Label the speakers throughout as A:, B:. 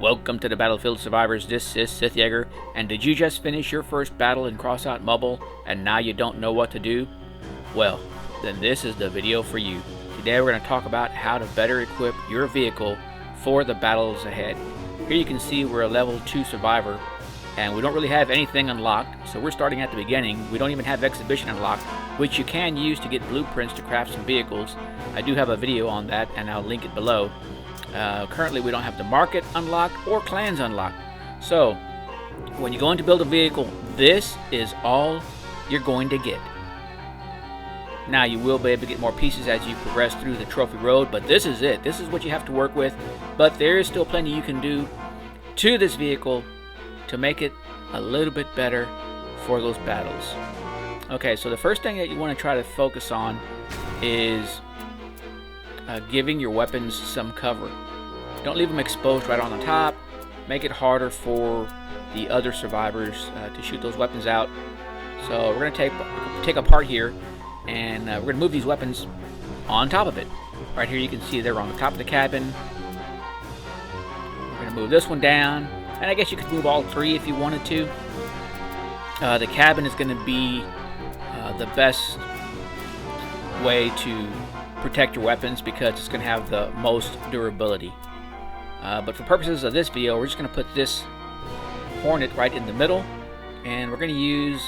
A: Welcome to the Battlefield Survivors. This is SithJaeger. And did you just finish your first battle in Crossout Mobile and now you don't know what to do? Well, then this is the video for you. Today we're going to talk about how to better equip your vehicle for the battles ahead. Here you can see we're a level 2 survivor and we don't really have anything unlocked, so we're starting at the beginning. We don't even have exhibition unlocked, which you can use to get blueprints to craft some vehicles. I do have a video on that and I'll link it below. Currently we don't have the market unlocked or clans unlocked. So when you go in to build a vehicle, this is all you're going to get. Now you will be able to get more pieces as you progress through the trophy road, but this is it. This is what you have to work with, but there is still plenty you can do to this vehicle to make it a little bit better for those battles. Okay, so the first thing that you want to try to focus on is giving your weapons some cover. Don't leave them exposed right on the top. Make it harder for the other survivors to shoot those weapons out. So we're going to take a part here, and we're going to move these weapons on top of it. Right here you can see they're on the top of the cabin. We're going to move this one down, and I guess you could move all three if you wanted to. The cabin is going to be the best way to protect your weapons because it's going to have the most durability. But for purposes of this video, we're just going to put this Hornet right in the middle, and we're going to use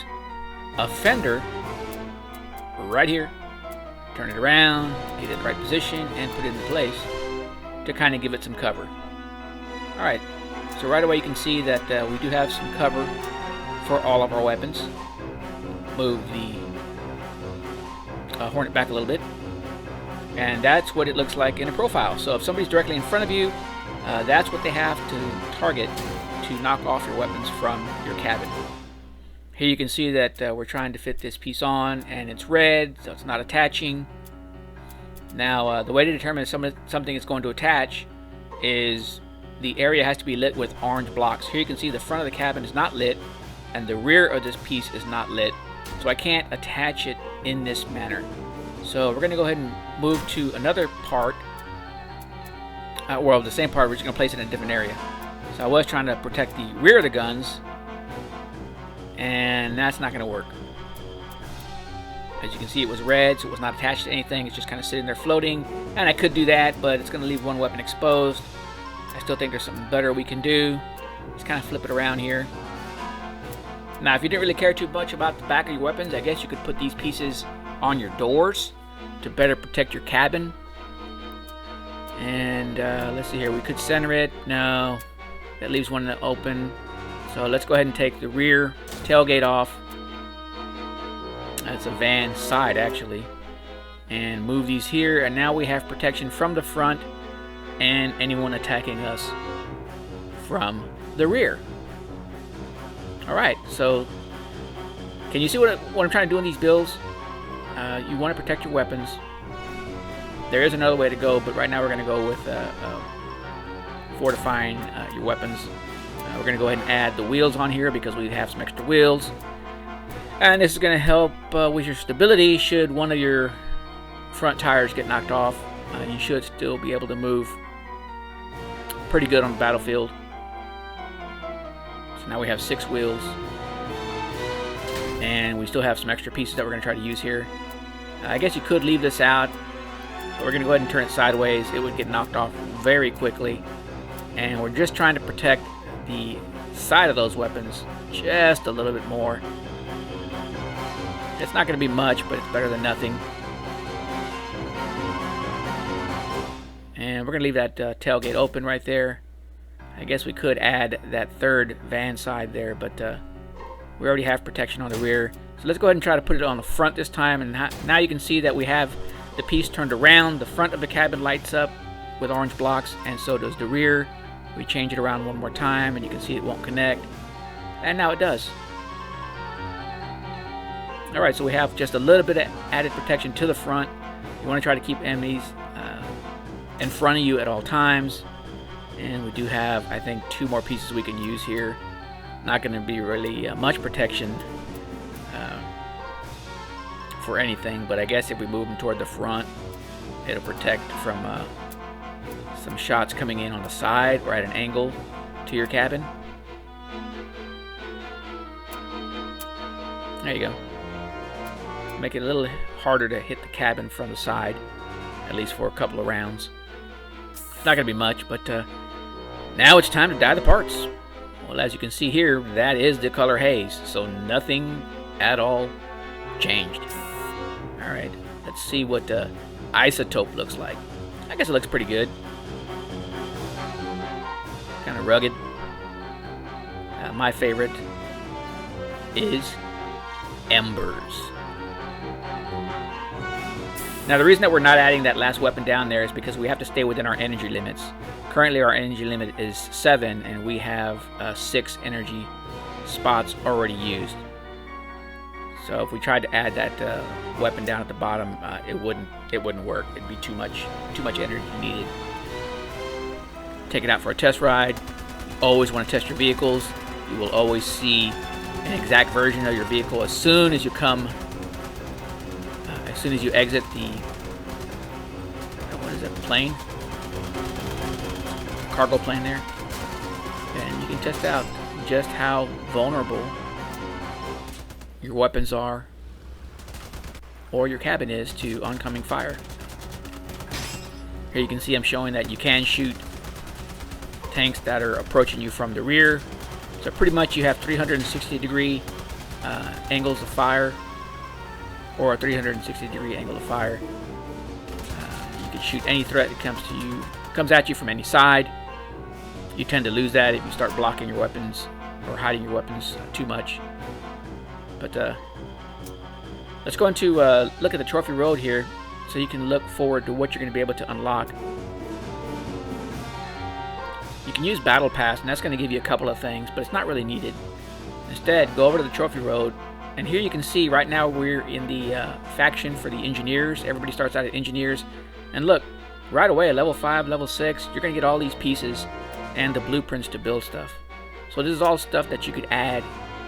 A: a fender right here. Turn it around, get it in the right position, and put it in place to kind of give it some cover. Alright, so right away you can see that we do have some cover for all of our weapons. Move the Hornet back a little bit. And that's what it looks like in a profile. So if somebody's directly in front of you, that's what they have to target to knock off your weapons from your cabin. Here you can see that we're trying to fit this piece on, and it's red, so it's not attaching. Now, the way to determine if something is going to attach is the area has to be lit with orange blocks. Here you can see the front of the cabin is not lit, and the rear of this piece is not lit. So I can't attach it in this manner. So we're going to go ahead and move to another part. Well, the same part, we're just going to place it in a different area. So I was trying to protect the rear of the guns, and that's not going to work. As you can see, it was red, so it was not attached to anything. It's just kind of sitting there floating, and I could do that, but it's going to leave one weapon exposed. I still think there's something better we can do. Just kind of flip it around here. Now, if you didn't really care too much about the back of your weapons, I guess you could put these pieces on your doors to better protect your cabin. And let's see here, we could center it. No, that leaves one open. So let's go ahead and take the rear tailgate off. That's a van side actually. And move these here, and now we have protection from the front and anyone attacking us from the rear. Alright, so can you see what I'm trying to do in these builds? You want to protect your weapons. There is another way to go, but right now we're going to go with fortifying your weapons. We're going to go ahead and add the wheels on here because we have some extra wheels. And this is going to help with your stability. Should one of your front tires get knocked off, you should still be able to move pretty good on the battlefield. So now we have 6 wheels. And we still have some extra pieces that we're going to try to use here. I guess you could leave this out, but we're going to go ahead and turn it sideways. It would get knocked off very quickly. And we're just trying to protect the side of those weapons just a little bit more. It's not going to be much, but it's better than nothing. And we're going to leave that tailgate open right there. I guess we could add that third van side there, but we already have protection on the rear. So let's go ahead and try to put it on the front this time. And now you can see that we have the piece turned around. The front of the cabin lights up with orange blocks, and so does the rear. We change it around one more time, and you can see it won't connect. And now it does. Alright, so we have just a little bit of added protection to the front. You want to try to keep enemies in front of you at all times. And we do have, I think, 2 more pieces we can use here. Not going to be really much protection for anything, but I guess if we move them toward the front, it'll protect from some shots coming in on the side or at an angle. to your cabin. There you go. Make it a little harder to hit the cabin from the side, at least for a couple of rounds. It's not going to be much, but now it's time to dye the parts. Well, as you can see here, that is the color haze, so nothing at all changed. Alright, let's see what isotope looks like. I guess it looks pretty good. Kind of rugged. My favorite is embers. Now the reason that we're not adding that last weapon down there is because we have to stay within our energy limits. Currently our energy limit is 7 and we have 6 energy spots already used. So if we tried to add that weapon down at the bottom, it wouldn't work. It'd be too much energy needed. Take it out for a test ride. You always want to test your vehicles. You will always see an exact version of your vehicle as soon as you come, as soon as you exit the, what is that, plane? Cargo plane there. And you can test out just how vulnerable your weapons are or your cabin is to oncoming fire. Here you can see I'm showing that you can shoot tanks that are approaching you from the rear. So pretty much you have 360-degree angles of fire, or a 360-degree angle of fire. You can shoot any threat that comes at you from any side. You tend to lose that if you start blocking your weapons or hiding your weapons too much. But let's go into look at the trophy road here, so you can look forward to what you're going to be able to unlock. You can use Battle Pass, and that's going to give you a couple of things, but it's not really needed. Instead, go over to the trophy road, and here you can see right now we're in the faction for the engineers. Everybody starts out at engineers, and look, right away at level 5, level 6, you're going to get all these pieces and the blueprints to build stuff. So this is all stuff that you could add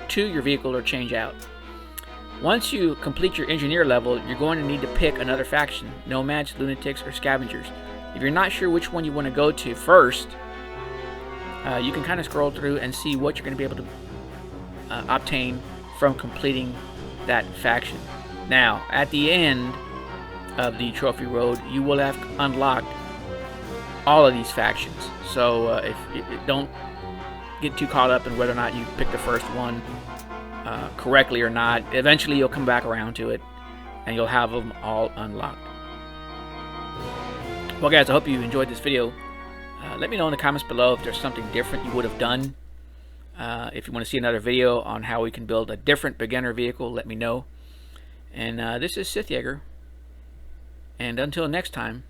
A: to your vehicle or change out. Once you complete your engineer level, you're going to need to pick another faction: nomads, lunatics, or scavengers. If you're not sure which one you want to go to first, you can kind of scroll through and see what you're going to be able to obtain from completing that faction. Now, at the end of the trophy road, you will have unlocked all of these factions. So if don't get too caught up in whether or not you pick the first one correctly or not. Eventually you'll come back around to it and you'll have them all unlocked. Well guys, I hope you enjoyed this video. Let me know in the comments below if there's something different you would have done. If you want to see another video on how we can build a different beginner vehicle, let me know. And this is SithJaeger, and until next time,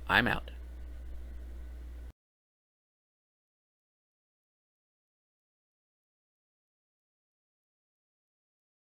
A: I'm out.